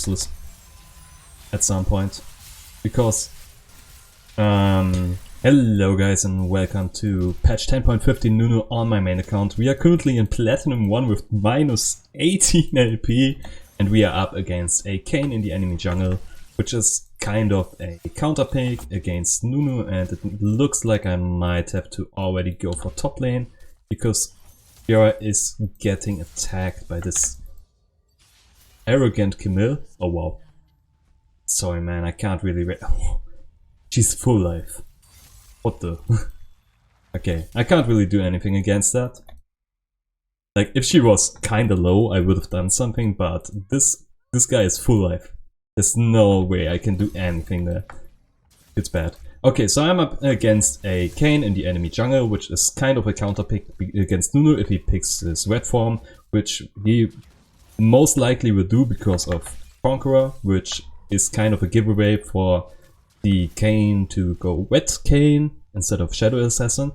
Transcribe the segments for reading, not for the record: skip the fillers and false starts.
useless at some point. Because, hello guys and welcome to patch 10.15 Nunu on my main account. We are currently in Platinum 1 with minus 18 LP and we are up against a Kayn in the enemy jungle, which is kind of a counter pick against Nunu, and it looks like I might have to already go for top lane because Fiora is getting attacked by this arrogant Camille. Oh wow. Sorry man, I can't really wait. Oh, she's full life. What the? Okay, I can't really do anything against that. Like, if she was kinda low, I would have done something, but this guy is full life. There's no way I can do anything there. It's bad. Okay, so I'm up against a Kayn in the enemy jungle, which is kind of a counter pick against Nunu if he picks his red form, which he most likely will do because of Conqueror, which is kind of a giveaway for the Kayn to go wet Kayn instead of Shadow Assassin.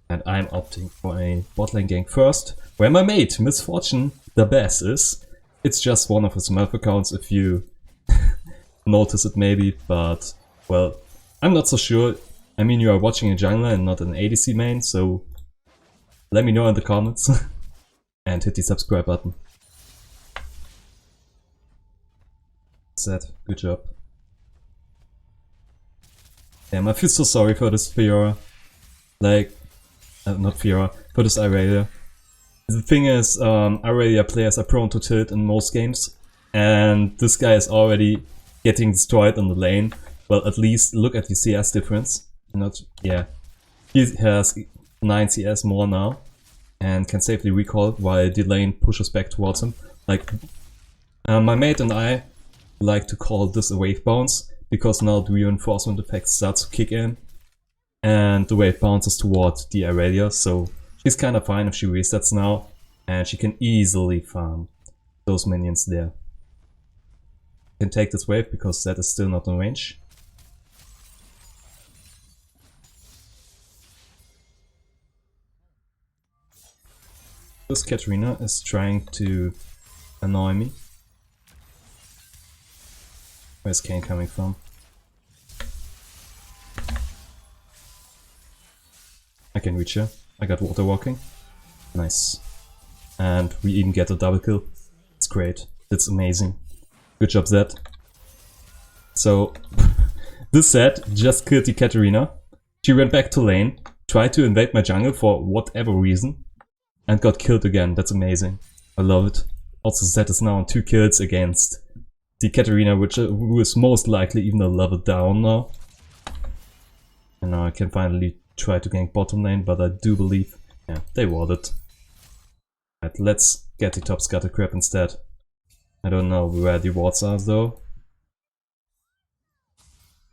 And I'm opting for a bot lane gank first, where my mate, Misfortune, the best is. It's just one of his Smurf accounts if you notice it maybe, but well, I'm not so sure. I mean, you are watching a jungler and not an ADC main, so let me know in the comments and hit the subscribe button. Set, good job. Damn, I feel so sorry for this Fiora. Like, not Fiora, for this Irelia. The thing is, Irelia players are prone to tilt in most games, and this guy is already getting destroyed on the lane. Well, at least look at the CS difference. Yeah. He has 9 CS more now, and can safely recall while the lane pushes back towards him. Like, my mate and I like to call this a wave bounce, because now the reinforcement effect starts to kick in and the wave bounces towards the Irelia, so she's kind of fine if she resets now and she can easily farm those minions there. Can take this wave because that is still not in range. This Katarina is trying to annoy me. Where's Kayn coming from? I can reach her. I got water walking. Nice. And we even get a double kill. It's great. It's amazing. Good job, Zed. So, this Zed just killed the Katarina. She went back to lane, tried to invade my jungle for whatever reason, and got killed again. That's amazing. I love it. Also, Zed is now on 2 kills against the Katarina, who is most likely even a level down now. And now I can finally try to gank bottom lane, but I do believe, yeah, they warded. Right, let's get the top scatter crab instead. I don't know where the wards are though.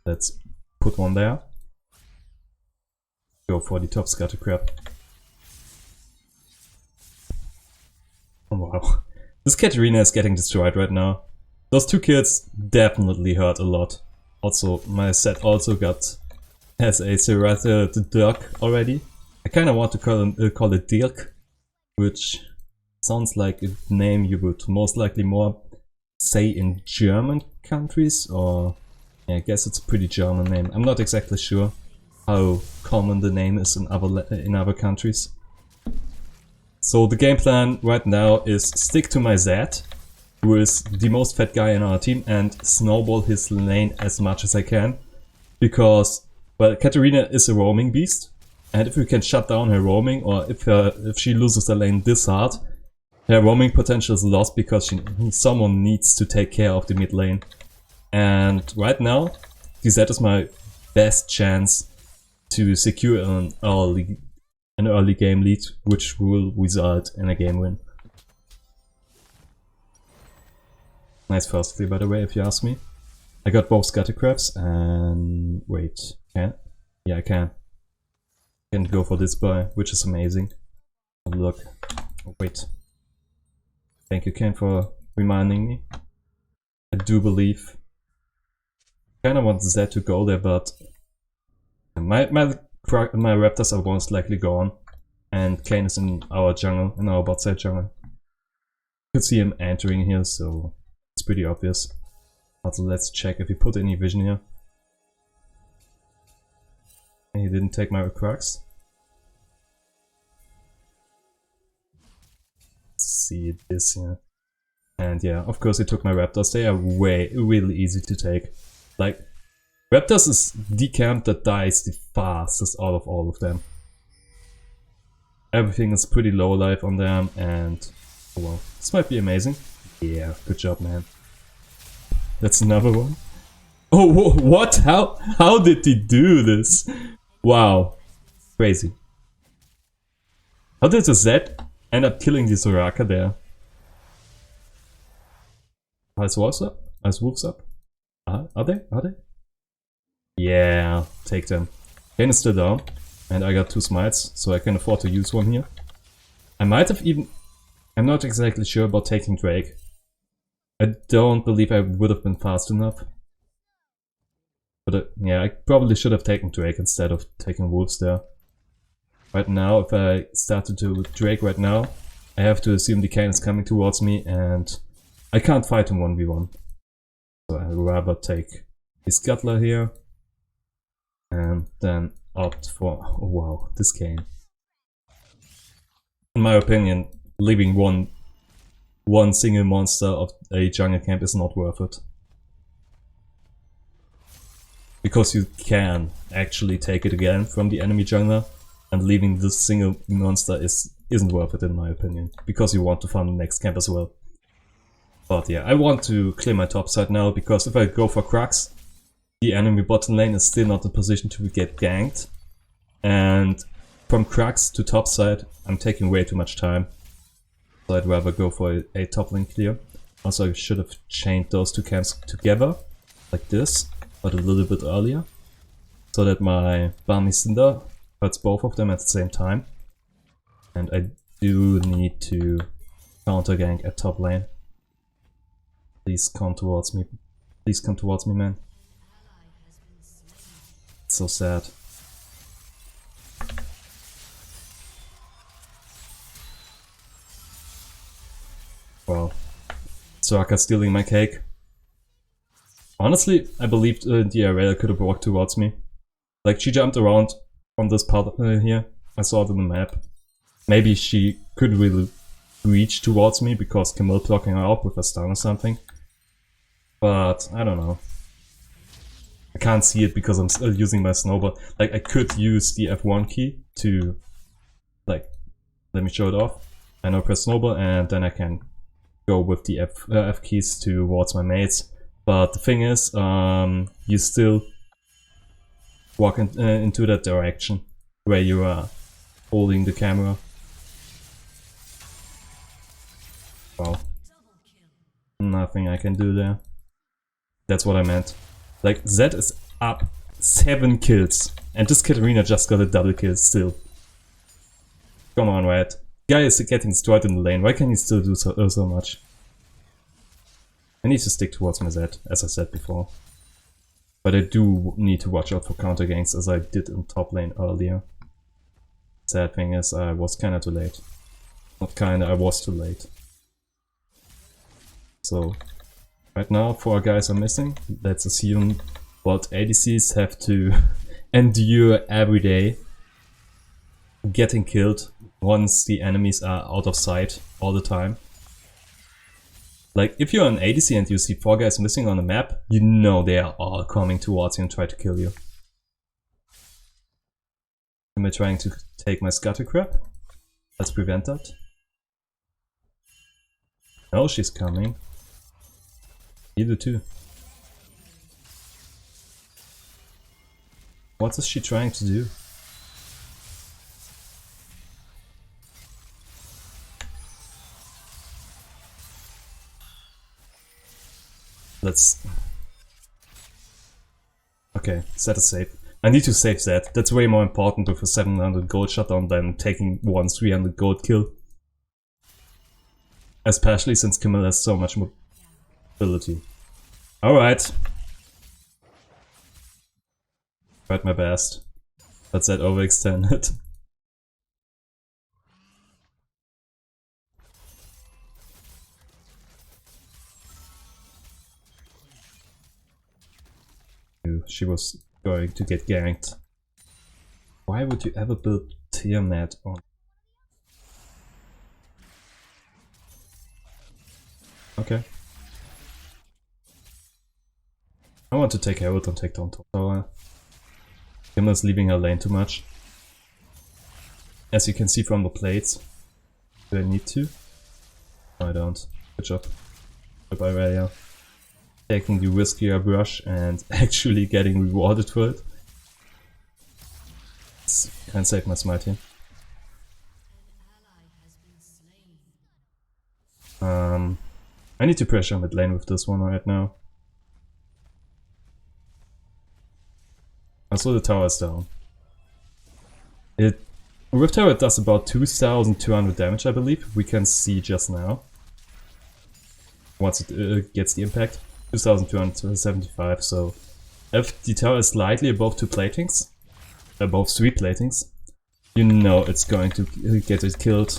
Let's put one there. Go for the top scatter crab. Oh wow. This Katarina is getting destroyed right now. Those 2 kills definitely hurt a lot. Also, my set also has a Seraph Dirk already. I kinda want to call it Dirk, which sounds like a name you would most likely more say in German countries, or yeah, I guess it's a pretty German name. I'm not exactly sure how common the name is in other countries. So the game plan right now is stick to my Zed, who is the most fat guy in our team, and snowball his lane as much as I can. Because, well, Katarina is a roaming beast, and if we can shut down her roaming, or if she loses the lane this hard, her roaming potential is lost because someone needs to take care of the mid lane. And right now, the Zed is my best chance to secure an early game lead, which will result in a game win. Nice first clear, by the way, if you ask me. I got both scatter crabs and wait, can? Yeah, I can. Can go for this buy, which is amazing. Oh, look, oh, wait. Thank you, Ken, for reminding me. I do believe. I kinda want Zed to go there, but my raptors are most likely gone, and Kayn is in our jungle, in our bot side jungle. You could see him entering here, so it's pretty obvious. Also let's check if he put any vision here. He didn't take my crux. Let's see this here. And yeah, of course he took my raptors. They are really easy to take. Like, raptors is the camp that dies the fastest out of all of them. Everything is pretty low life on them, and oh well, this might be amazing. Yeah, good job, man. That's another one. Oh, what? How did he do this? Wow, crazy. How did the Zed end up killing the Soraka there? Is wolves up? Is wolves up? Are they? Are they? Yeah, take them. Kane is still down, and I got 2 smites, so I can afford to use one here. I might have even... I'm not exactly sure about taking Drake. I don't believe I would have been fast enough. But yeah, I probably should have taken Drake instead of taking wolves there. Right now, if I start to do Drake right now, I have to assume the Kane is coming towards me, and I can't fight him 1v1. So I'd rather take the Scuttler here, and then opt for... Oh wow, this Kane. In my opinion, leaving one single monster of a jungle camp is not worth it. Because you can actually take it again from the enemy jungler, and leaving this single monster isn't worth it in my opinion. Because you want to farm the next camp as well. But yeah, I want to clear my top side now, because if I go for Crux, the enemy bottom lane is still not in position to get ganked. And from Crux to top side, I'm taking way too much time. So I'd rather go for a top lane clear. Also, I should have chained those 2 camps together, like this, but a little bit earlier. So that my Balmy Cinder hurts both of them at the same time. And I do need to counter gank at top lane. Please come towards me. Please come towards me, man. It's so sad. Wow. Soraka stealing my cake. Honestly, I believed the Array could have walked towards me. Like, she jumped around on this part here. I saw it on the map. Maybe she could really reach towards me because Camille blocking her up with a stun or something. But, I don't know. I can't see it because I'm still using my snowball. Like, I could use the F1 key to, like, let me show it off. I now press snowball and then I can go with the F keys towards my mates. But the thing is, you still walk into that direction where you are holding the camera. Wow. Nothing I can do there. That's what I meant. Like, Zed is up 7 kills. And this Katarina just got a double kill still. Come on, Red. Guy is getting destroyed in the lane. Why can he still do so much? I need to stick towards my Zed, as I said before. But I do need to watch out for counter ganks, as I did in top lane earlier. Sad thing is, I was kinda too late. Not kinda, I was too late. So, right now 4 guys are missing. Let's assume what ADCs have to endure every day. Getting killed once the enemies are out of sight all the time. Like, if you're an ADC and you see 4 guys missing on the map, you know they are all coming towards you and try to kill you. Am I trying to take my scatter crab? Let's prevent that. No, she's coming. You do too. What is she trying to do? Let's... Okay, Zed is safe. I need to save Zed. That's way more important with a 700 gold shutdown than taking one 300 gold kill. Especially since Camille has so much mobility. Alright. Tried my best. But Zed overextended. knew she was going to get ganked. Why would you ever build Tiamat on? Okay. I want to take Herald and take down top tower. Kimmer's leaving her lane too much. As you can see from the plates. Do I need to? No, I don't. Good job. Good by Raya. Taking the riskier brush and actually getting rewarded for it. Can't save my smite here. I need to pressure mid lane with this one right now. Also the tower is down. Rift Tower does about 2200 damage, I believe, we can see just now. Once it gets the impact. 2275, so if the tower is slightly above 2 platings, above 3 platings, you know it's going to get it killed.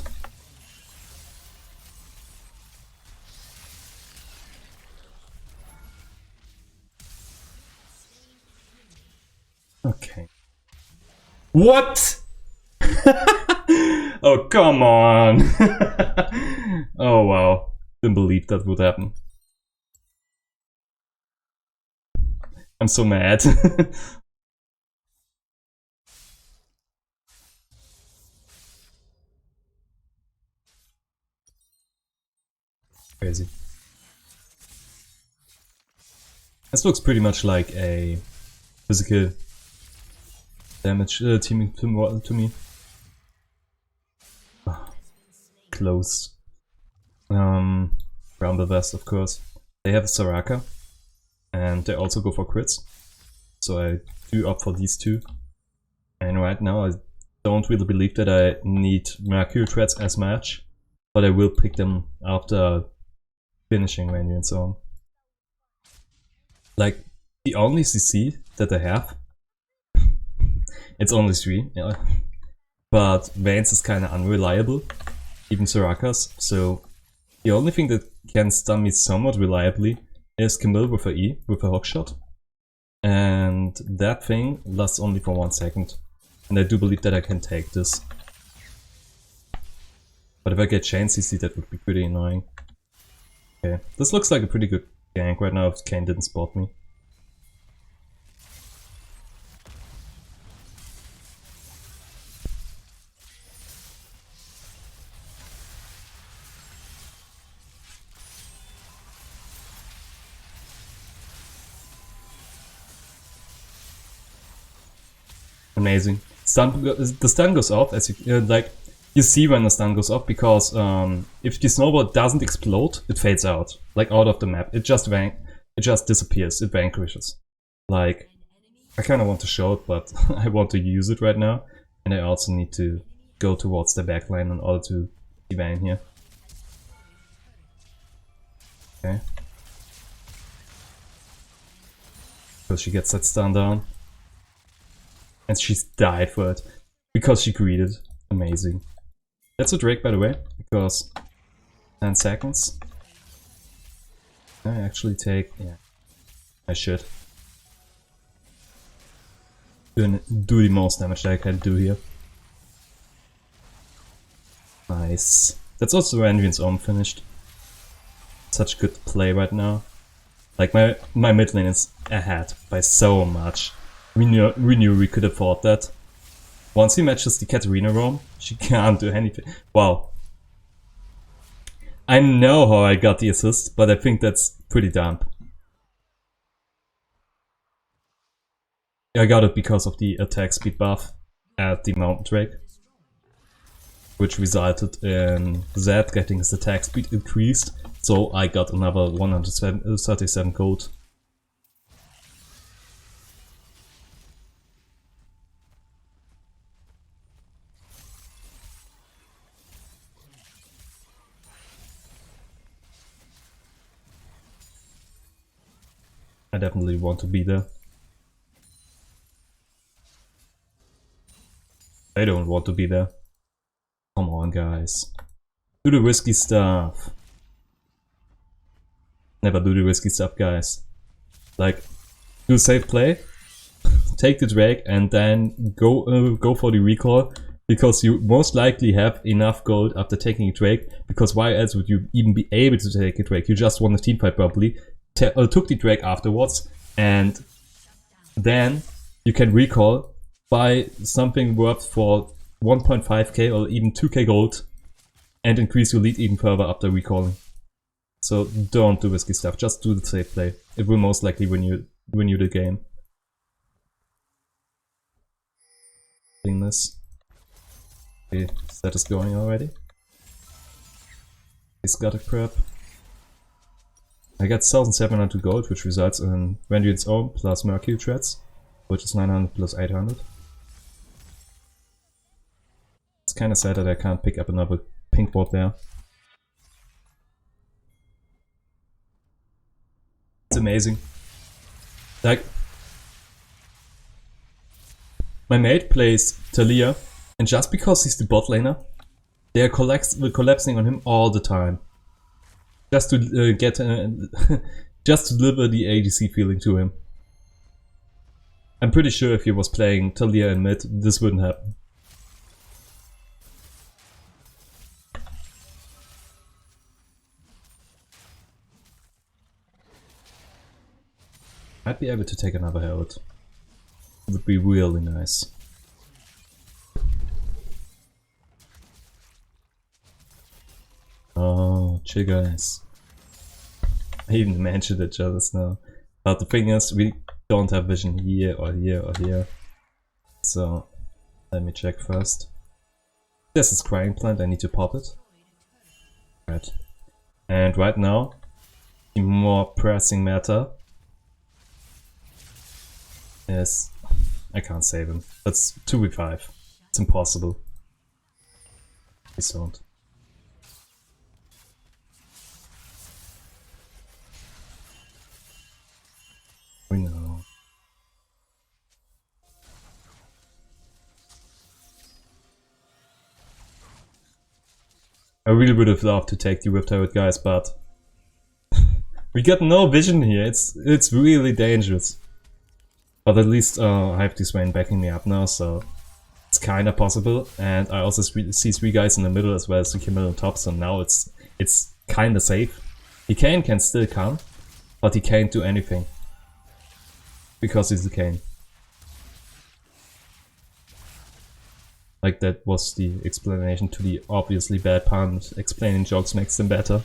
Okay. What? Oh, come on! Oh wow, didn't believe that would happen. I'm so mad. Crazy. This looks pretty much like a physical damage teaming to me. Oh, close. Rumble Vest, of course. They have a Soraka. And they also go for crits. So I do opt for these two. And right now I don't really believe that I need Mercury Threads as much. But I will pick them after finishing Randy and so on. Like, the only CC that I have, it's only 3, yeah. But Vayne's is kinda unreliable, even Soraka's, so the only thing that can stun me somewhat reliably is Camille with her E, with her hookshot. And that thing lasts only for 1 second. And I do believe that I can take this. But if I get chain CC, that would be pretty annoying. Okay, this looks like a pretty good gank right now if Kayn didn't spot me. Amazing. The stun goes off as you like. You see when the stun goes off because if the snowball doesn't explode, it fades out, like out of the map. It just disappears. It vanquishes. Like, I kind of want to show it, but I want to use it right now, and I also need to go towards the backline in order to see Vayne here. Okay. Because she gets that stun down. And she's died for it. Because she greeted. Amazing. That's a Drake, by the way, because 10 seconds. I actually take... yeah, I should. Do the most damage that I can do here. Nice. That's also Ranvian's own finished. Such good play right now. Like, my mid lane is ahead by so much. We knew we could afford that. Once he matches the Katarina roam, she can't do anything. Wow. I know how I got the assist, but I think that's pretty dumb. I got it because of the attack speed buff at the Mountain Drake, which resulted in Zed getting his attack speed increased, so I got another 137 gold. I definitely want to be there. I don't want to be there. Come on, guys. Do the risky stuff. Never do the risky stuff, guys. Like, do a safe play, take the Drake and then go for the recall, because you most likely have enough gold after taking a Drake, because why else would you even be able to take a Drake? You just won the teamfight properly, took the Drake afterwards, and then you can recall, buy something worth for 1.5k or even 2k gold, and increase your lead even further after recalling. So don't do risky stuff, just do the safe play. It will most likely win you the game. Doing this. Okay, that is going already. He's got a prep. I got 1700 gold, which results in Vengeance Ohm plus Mercury Threads, which is 900 plus 800. It's kinda sad that I can't pick up another pink ward there. It's amazing. Like, my mate plays Talia, and just because he's the bot laner, they are collapsing on him all the time. Just to get, just to deliver the ADC feeling to him. I'm pretty sure if he was playing Talia in mid, this wouldn't happen. Might be able to take another Herald. It would be really nice. Oh, chill guys. I even mentioned it just now. But the thing is, we don't have vision here or here or here. So, let me check first. There's a scrying plant, I need to pop it. Right. And right now, the more pressing matter is... I can't save him. That's 2v5. It's impossible. Please don't. We know. I really would have loved to take the Whip Turret, guys, but we got no vision here. It's really dangerous. But at least I have this Swain backing me up now, so it's kinda possible. And I also see 3 guys in the middle as well as the Kimmel on top, so now it's kinda safe. The Kayn can still come, but he can't do anything. Because he's the Kayn. Like, that was the explanation to the obviously bad pun. Explaining jokes makes them better.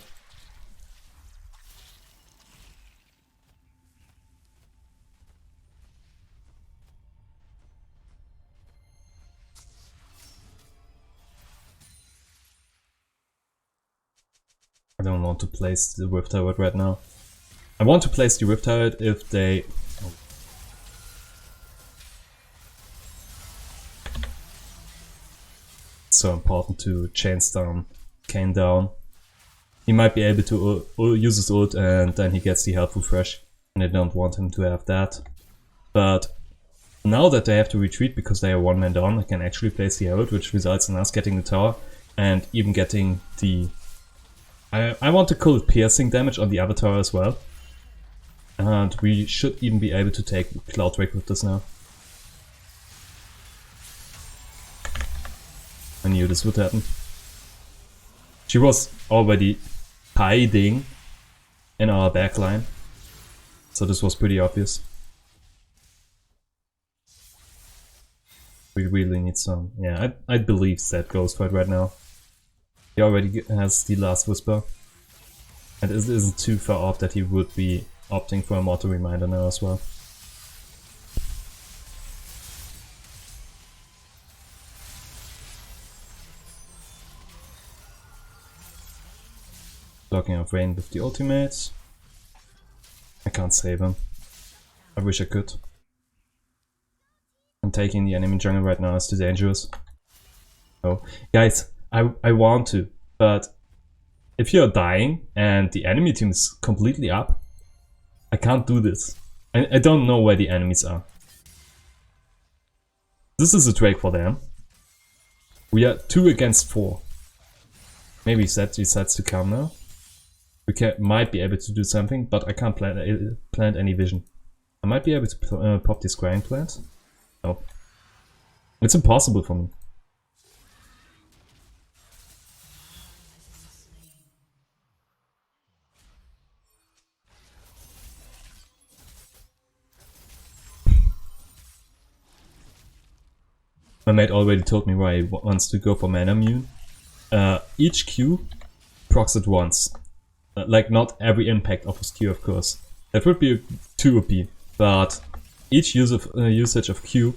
I don't want to place the Rift Turret right now. I want to place the Rift Turret if they... Oh. It's so important to chains down, Kayn down. He might be able to use his ult and then he gets the helpful fresh, and I don't want him to have that. But now that they have to retreat because they are one man down, I can actually place the Herald, which results in us getting the tower and even getting the... I want to call it piercing damage on the other tower as well. And we should even be able to take Cloud Drake with this now. I knew this would happen. She was already hiding in our backline, so this was pretty obvious. We really need some... Yeah, I believe Zed goes for it right now. He already has the last whisper, and it isn't too far off that he would be opting for a mortal reminder now as well. Blocking off Rain with the ultimates. I can't save him. I wish I could. And taking the enemy jungle right now is too dangerous. So, guys, I want to, but if you're dying and the enemy team is completely up, I can't do this. I don't know where the enemies are. This is a Drake for them. We are 2 against 4. Maybe Zed decides to come now. We might be able to do something, but I can't plant any vision. I might be able to pop this Scrying plant. No. It's impossible for me. My mate already told me why he wants to go for mana immune. Each Q procs it once. Like, not every impact of his Q, of course. That would be too OP, but each usage of Q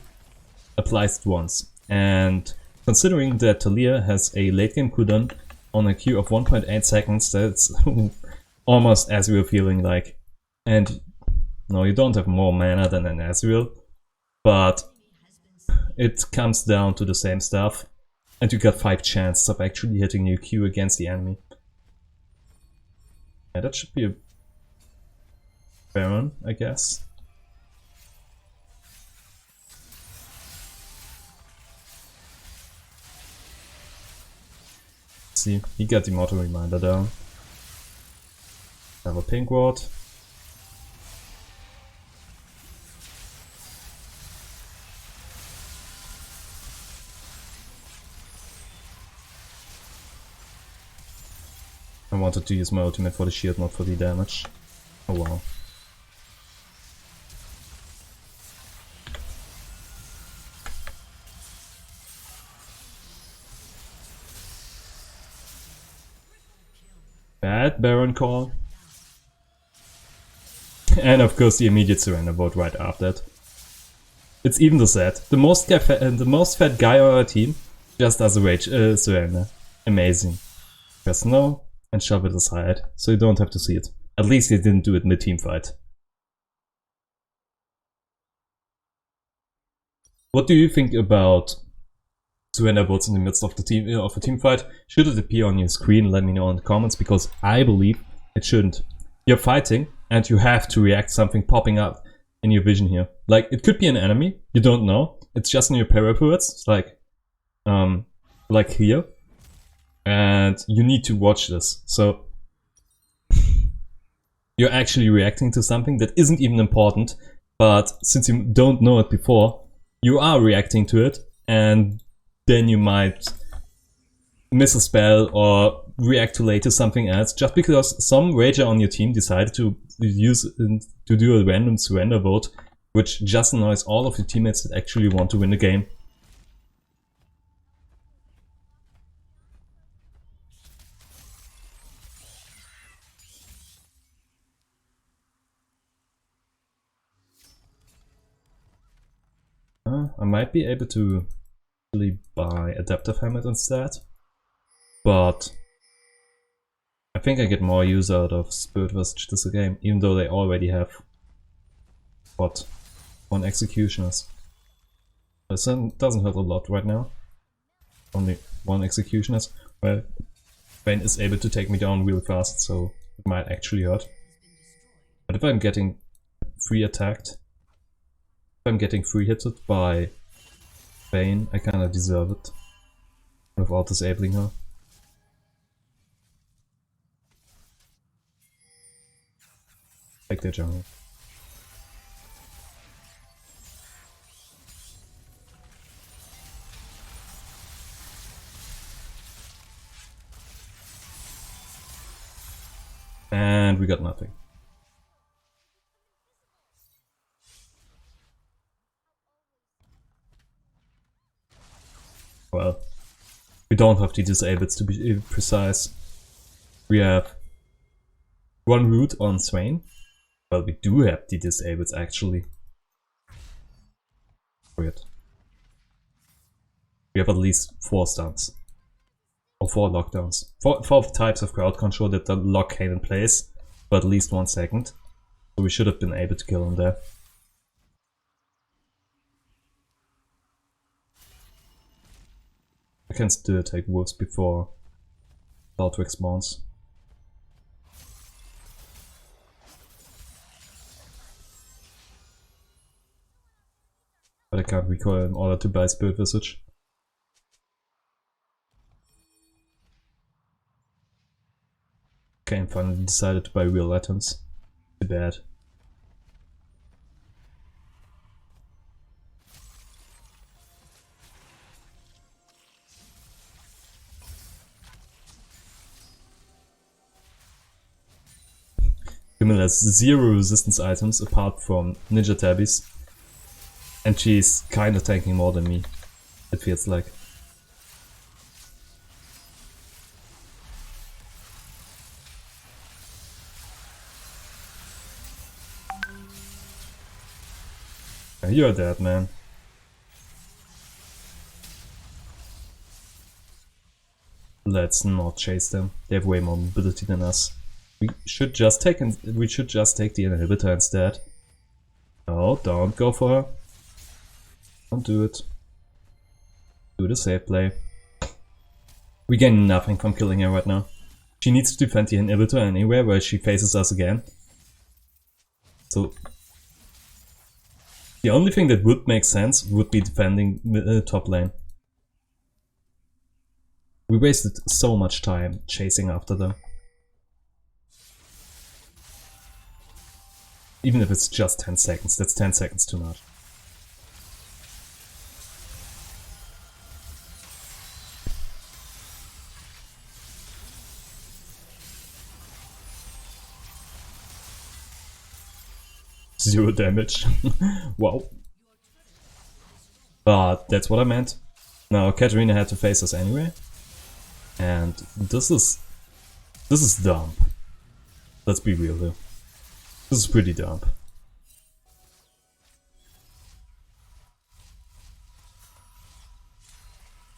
applies it once. And considering that Talia has a late game cooldown on a Q of 1.8 seconds, that's almost Ezreal feeling like. And no, you don't have more mana than an Ezreal, but it comes down to the same stuff. And you got 5 chances of actually hitting your Q against the enemy. Yeah, that should be a Baron, I guess. See, he got the Mortal Reminder down. Have a pink ward. I wanted to use my ultimate for the shield, not for the damage. Oh wow. Bad Baron call. And of course the immediate surrender vote right after it. It's even the set. The most fat guy on our team just does a rage surrender. Amazing. Press no and shove it aside, so you don't have to see it. At least he didn't do it mid-team fight. What do you think about surrender votes in the midst of the team fight? Should it appear on your screen? Let me know in the comments, because I believe it shouldn't. You're fighting and you have to react something popping up in your vision here. Like, it could be an enemy, you don't know. It's just in your paraports. It's like here. And you need to watch this. So you're actually reacting to something that isn't even important, but since you don't know it before, you are reacting to it, and then you might miss a spell or react too late to something else just because some rager on your team decided to do a random surrender vote, which just annoys all of your teammates that actually want to win the game. I might be able to really buy Adaptive Helmet instead, but I think I get more use out of Spirit Visage this game, even though they already have, what, 1 Executioners. This doesn't hurt a lot right now. Only 1 Executioners. Well, Vayne is able to take me down real fast, so it might actually hurt. But if I'm getting free attacked, if I'm getting free hitted by Vayne, I kinda deserve it. Without disabling her. Take their jungle. And we got nothing. Well, we don't have the disabled to be precise. We have 1 root on Swain. Well, we do have the disabled actually. Weird. We have at least 4 stuns. Or 4 lockdowns. 4 types of crowd control that the lock came in place for at least 1 second. So we should have been able to kill him there. I can still take wolves before Cloudrick spawns. But I can't recoil in order to buy Spirit Visage. Okay, I finally decided to buy real items. Too bad. Camille has 0 resistance items apart from Ninja Tabbies. And she's kinda tanking more than me, it feels like. You're dead, man. Let's not chase them. They have way more mobility than us. We should just take the inhibitor instead. No, don't go for her. Don't do it. Do the safe play. We gain nothing from killing her right now. She needs to defend the inhibitor anywhere where she faces us again. So the only thing that would make sense would be defending the top lane. We wasted so much time chasing after them. Even if it's just 10 seconds, that's 10 seconds too much. Zero damage. Wow. But that's what I meant. Now Katarina had to face us anyway. And this is dumb. Let's be real here. This is pretty dumb.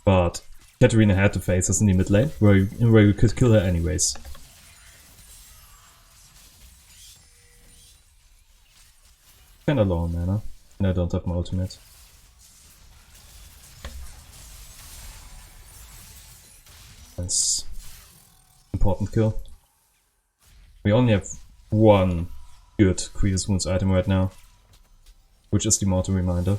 But Katarina had to face us in the mid lane, where we could kill her anyways. Kinda low on mana, and I don't have my ultimate. Nice. Important kill. We only have one good Creator's Wounds item right now, which is the Mortal Reminder.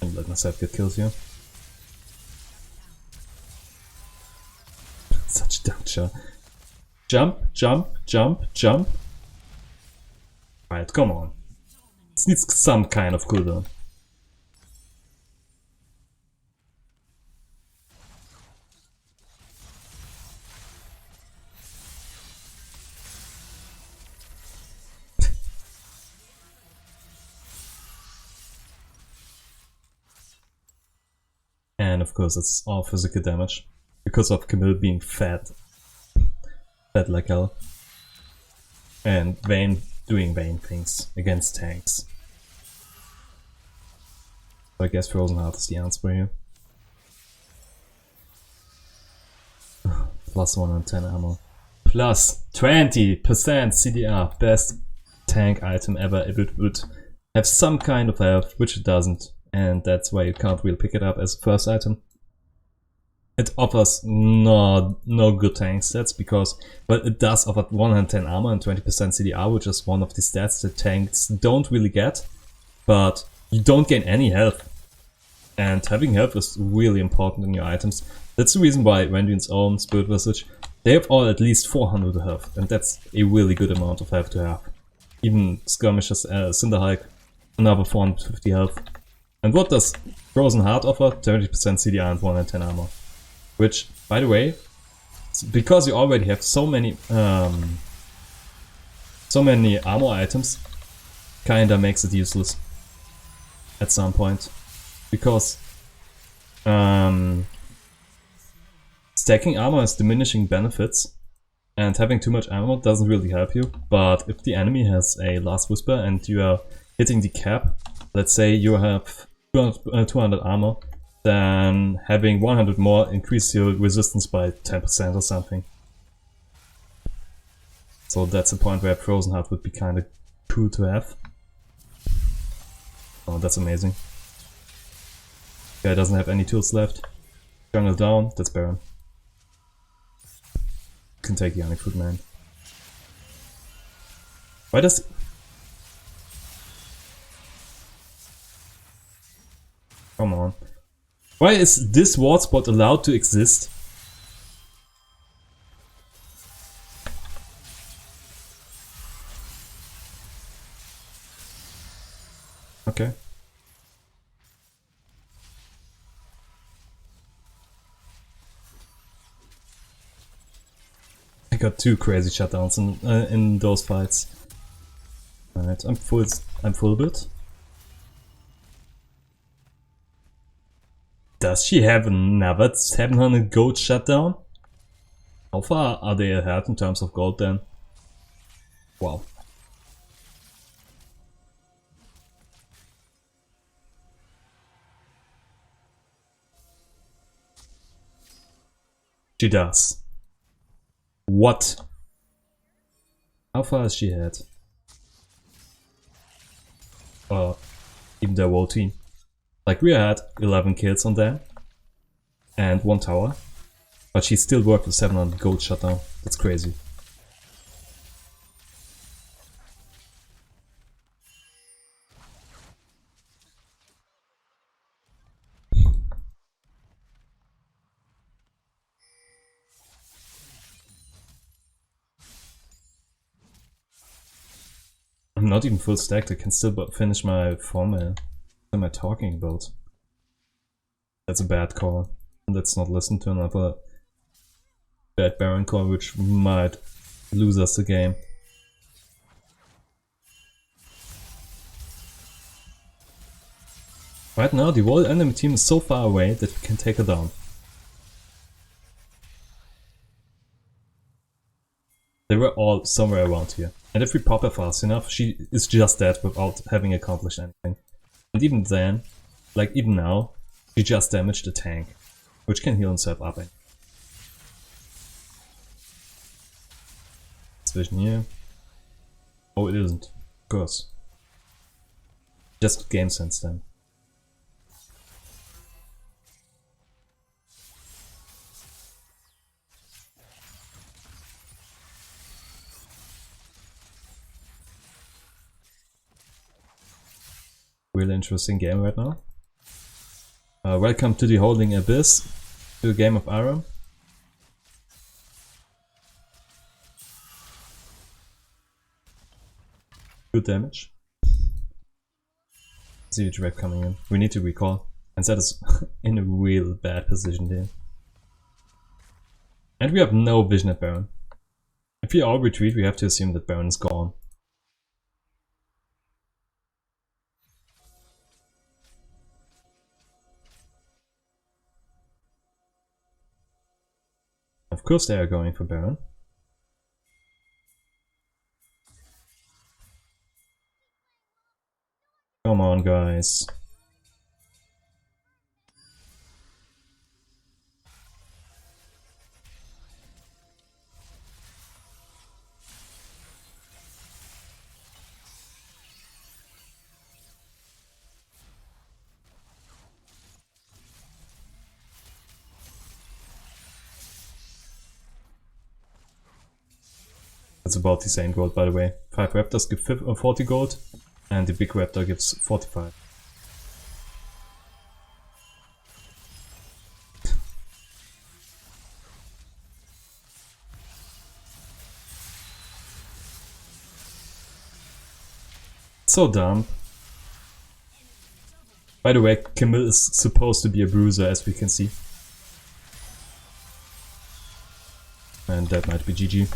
And let myself get kills here. Such dumb shot. Jump, jump, jump, jump. Right, come on. This needs some kind of cooldown. And of course it's all physical damage. Because of Camille being fat. Fat like hell. And Vayne doing Vayne things against tanks. So I guess Frozen Heart is the answer here. Plus 110 armor. Plus 20% CDR. Best tank item ever if it would have some kind of health, which it doesn't. And that's why you can't really pick it up as a first item. It offers no good tank stats because, well, it does offer 110 armor and 20% CDR, which is one of the stats that tanks don't really get, but you don't gain any health. And having health is really important in your items. That's the reason why Randuin's Own, Spirit Visage, they have all at least 400 health, and that's a really good amount of health to have. Even Skirmishers, Cinderhulk, another 450 health. And what does Frozen Heart offer? 30% CDR and 110 armor. Which, by the way, because you already have so many armor items, kinda makes it useless at some point. Because stacking armor has diminishing benefits, and having too much armor doesn't really help you. But if the enemy has a Last Whisper and you are hitting the cap, let's say you have 200 armor, then having 100 more increases your resistance by 10% or something. So that's a point where Frozen Heart would be kinda cool to have. Oh, that's amazing. Guy doesn't have any tools left. Jungle down, that's Baron. Can take the Food Man. Why does... Come on. Why is this ward spot allowed to exist? Okay. I got 2 crazy shutdowns in those fights. Alright, I'm full bit. Does she have another 700 gold shutdown? How far are they ahead in terms of gold then? Wow. She does. What? How far is she ahead? Even their whole team. Like, we had 11 kills on them and 1 tower, but she still worked with 700 gold shutdown. That's crazy. I'm not even full stacked, I can still finish my formal. What am I talking about? That's a bad call. Let's not listen to another bad Baron call, which might lose us the game. Right now, the whole enemy team is so far away that we can take her down. They were all somewhere around here. And if we pop her fast enough, she is just dead without having accomplished anything. And even then, like even now, she just damaged the tank, which can heal himself up. It's vision here. Oh, it isn't. Of course. Just game sense then. Really interesting game right now. Welcome to the Holding Abyss, to a game of Iron. Good damage. See the wave coming in. We need to recall. And Zed is in a real bad position here. And we have no vision at Baron. If we all retreat, we have to assume that Baron is gone. Of course they are going for Baron. Come on, guys. It's about the same gold, by the way. 5 raptors give 40 gold, and the big raptor gives 45. So dumb. By the way, Camille is supposed to be a bruiser, as we can see. And that might be GG.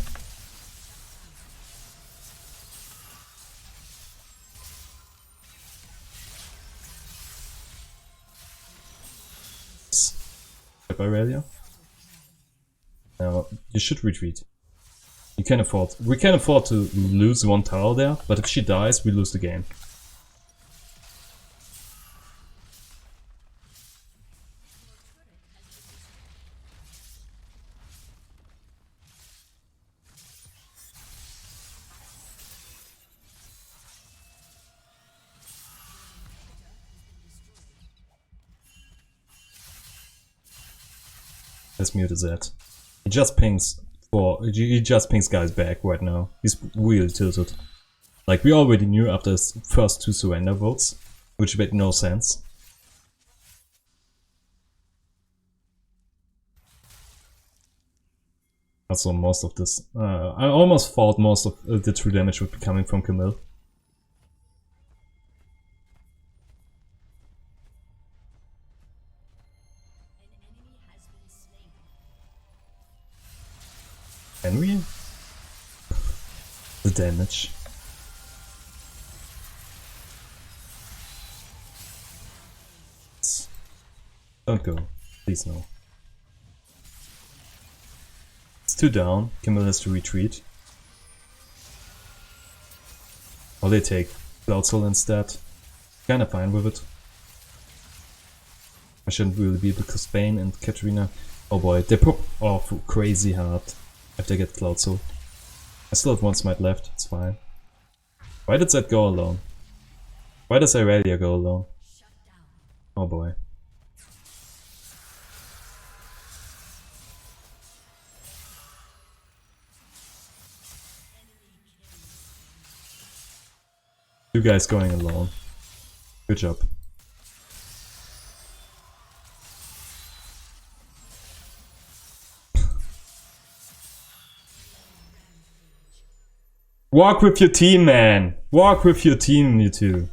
Aurelia. Now you should retreat. You can afford. We can afford to lose 1 tower there, but if she dies, we lose the game. Let's mute that. He just pings guys back right now. He's really tilted. Like we already knew after his first 2 surrender votes, which made no sense. Also most of this, I almost thought most of the true damage would be coming from Camille. Can we? The damage. Don't go. Please no. It's 2 down. Kimmel has to retreat. Or they take Cloud Soul instead. Kinda fine with it. I shouldn't really be because Bane and Katarina. Oh boy, they pop off crazy hard if they get Cloud Soul. I still have 1 smite left, it's fine. Why did Zed go alone? Why does Irelia go alone? Oh boy. You guys going alone. Good job. Walk with your team, man! Walk with your team, you two.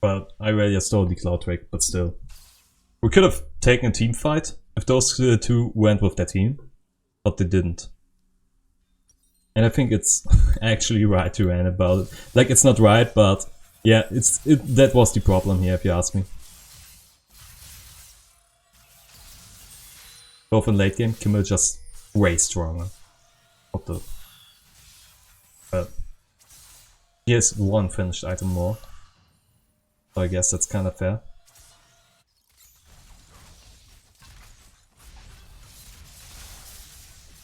But I really stole the Cloud Drake, but still. We could have taken a team fight if those two went with their team, but they didn't. And I think it's actually right to rant about it. Like, it's not right, but yeah, that was the problem here, if you ask me. Both in late game, Kimmel just way stronger. What the? He has 1 finished item more. So I guess that's kinda fair.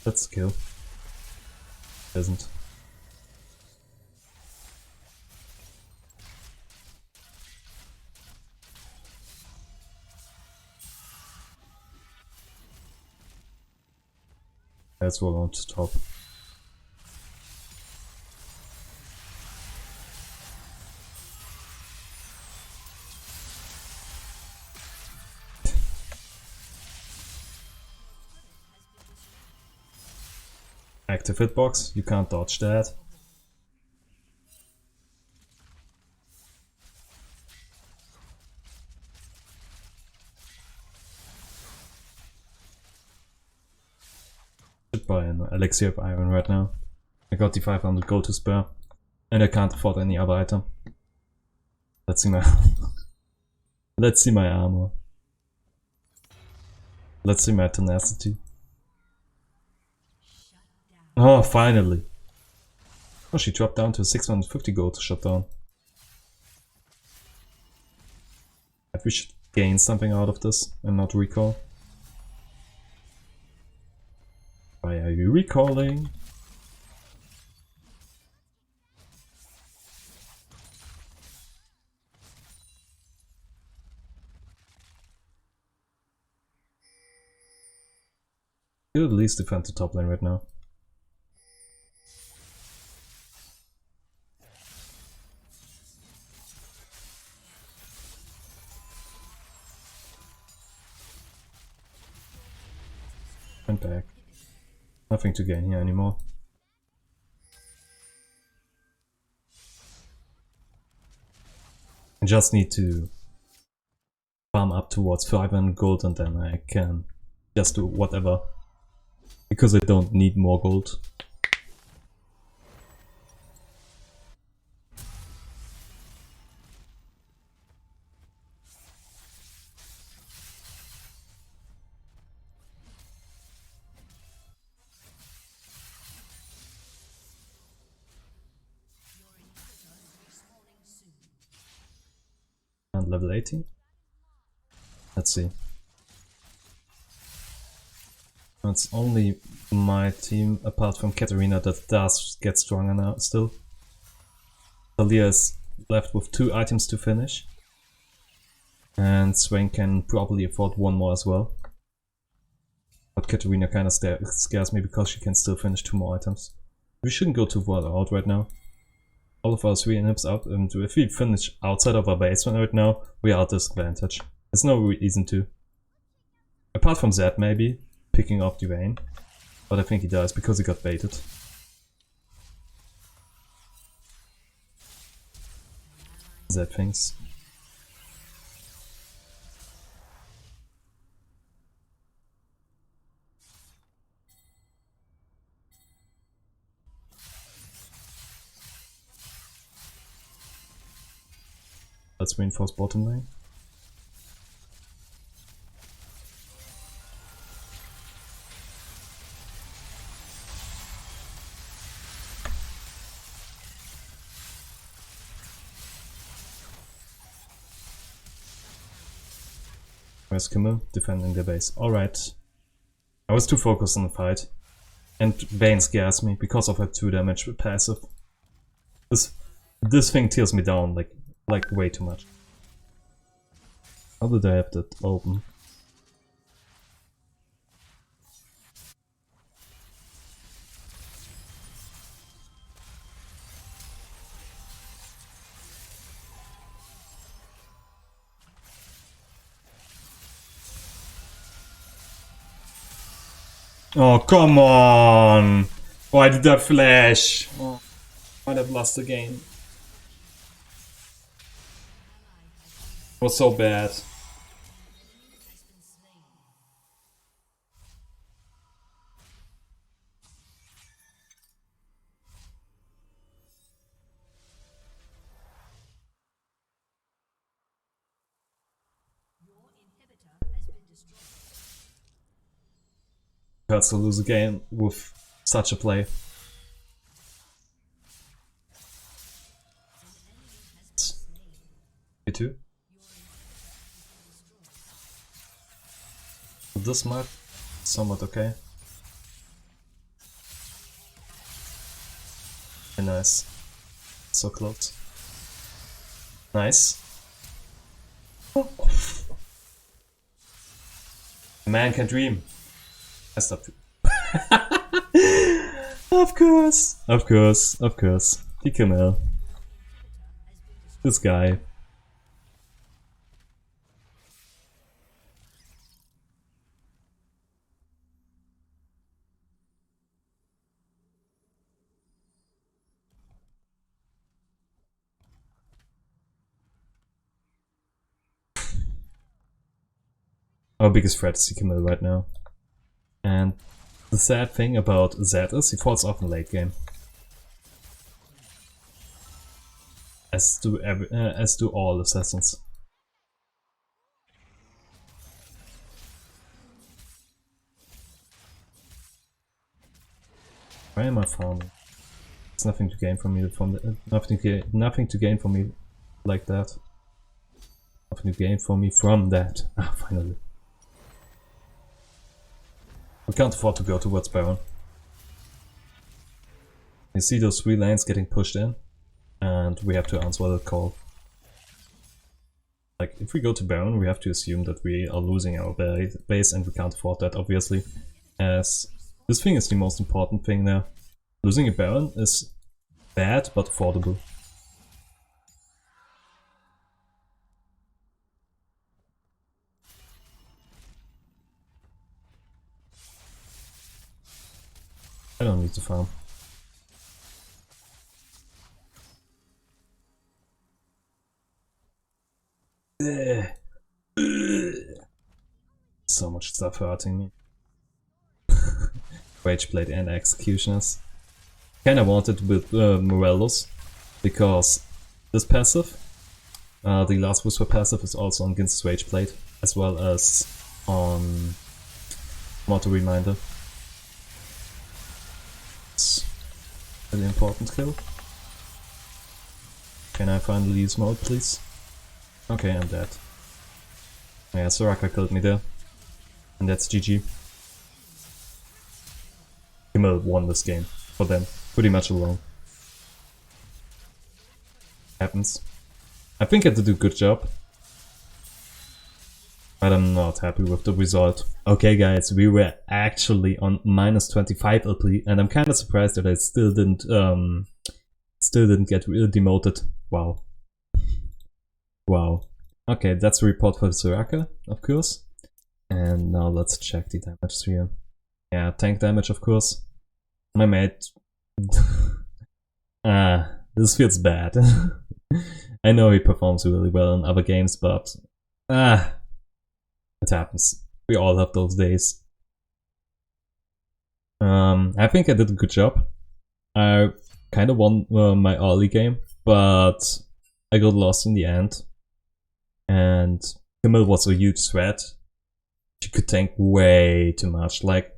Let's kill. Isn't. Let's roll on to top. Active hitbox, you can't dodge that. Should buy an elixir of iron right now. I got the 500 gold to spare, and I can't afford any other item. Let's see my let's see my armor. Let's see my tenacity. Oh, finally! Oh, she dropped down to 650 gold to shut down. We should gain something out of this and not recall. Why are you recalling? You at least defend the top lane right now. And back. Nothing to gain here anymore. I just need to farm up towards 500 gold and then I can just do whatever. Because I don't need more gold. And level 18? Let's see. It's only my team, apart from Katarina, that does get stronger now still. Talia is left with 2 items to finish. And Swain can probably afford 1 more as well. But Katarina kinda scares me because she can still finish 2 more items. We shouldn't go too far out right now. All of our 3 inhibs up, and if we finish outside of our basement right now, we are at disadvantage. There's no reason to. Apart from Zed maybe, picking up the Vayne. But I think he dies because he got baited. Zed thinks. Let's reinforce bottom lane. Where's Kimmel? Defending the base. Alright. I was too focused on the fight. And Bane scares me because of her 2 damage passive. This thing tears me down like way too much. How did I have that open? Oh, come on! Why did I flash? Oh, might have lost the game. It was so bad. Hurts to lose a game with such a play. You too? This map, somewhat okay. Very nice. So close. Nice. A man can dream. I stopped. Of course. He can help. This guy. Our biggest threat is Sikimil right now. And the sad thing about Zed is he falls off in late game. As do all assassins. Why am I farming? It's nothing to gain from me nothing to gain from me like that. Nothing to gain from me from that. Ah, finally. We can't afford to go towards Baron. You see those 3 lanes getting pushed in, and we have to answer the call. Like, if we go to Baron, we have to assume that we are losing our base, and we can't afford that, obviously, as this thing is the most important thing there. Losing a Baron is bad, but affordable. I don't need to farm. So much stuff hurting me. Rageblade and Executioners. Kinda wanted with Morellos, because this passive, the Last Whisper passive, is also on Gin's Rageblade, as well as on Mortal Reminder. It's a really important kill. Can I finally use mode, please? Okay, I'm dead. Yeah, Soraka killed me there. And that's GG. Kimmel won this game for them, pretty much alone. Happens. I think I did a good job, but I'm not happy with the result. Okay guys, we were actually on minus 25 LP, and I'm kinda surprised that I still didn't get demoted. Wow. Wow. Okay, that's a report for Soraka, of course. And now let's check the damage here. Yeah, tank damage, of course. My mate... this feels bad. I know he performs really well in other games, but... it happens. We all have those days. I think I did a good job. I kinda won my early game, but I got lost in the end. And Camille was a huge threat. She could tank way too much. Like,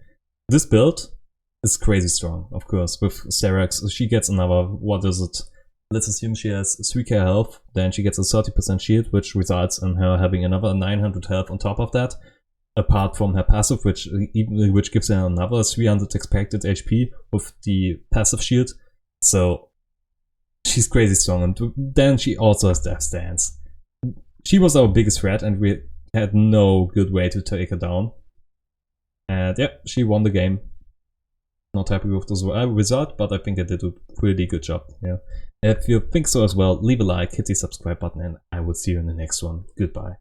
this build is crazy strong, of course, with Serax. She gets another, what is it? Let's assume she has 3k health, then she gets a 30% shield, which results in her having another 900 health on top of that. Apart from her passive, which gives her another 300 expected HP with the passive shield. So she's crazy strong, and then she also has Death Stance. She was our biggest threat, and we had no good way to take her down. And yeah, she won the game. Not happy with this result, but I think I did a pretty good job. Yeah. If you think so as well, leave a like, hit the subscribe button, and I will see you in the next one. Goodbye.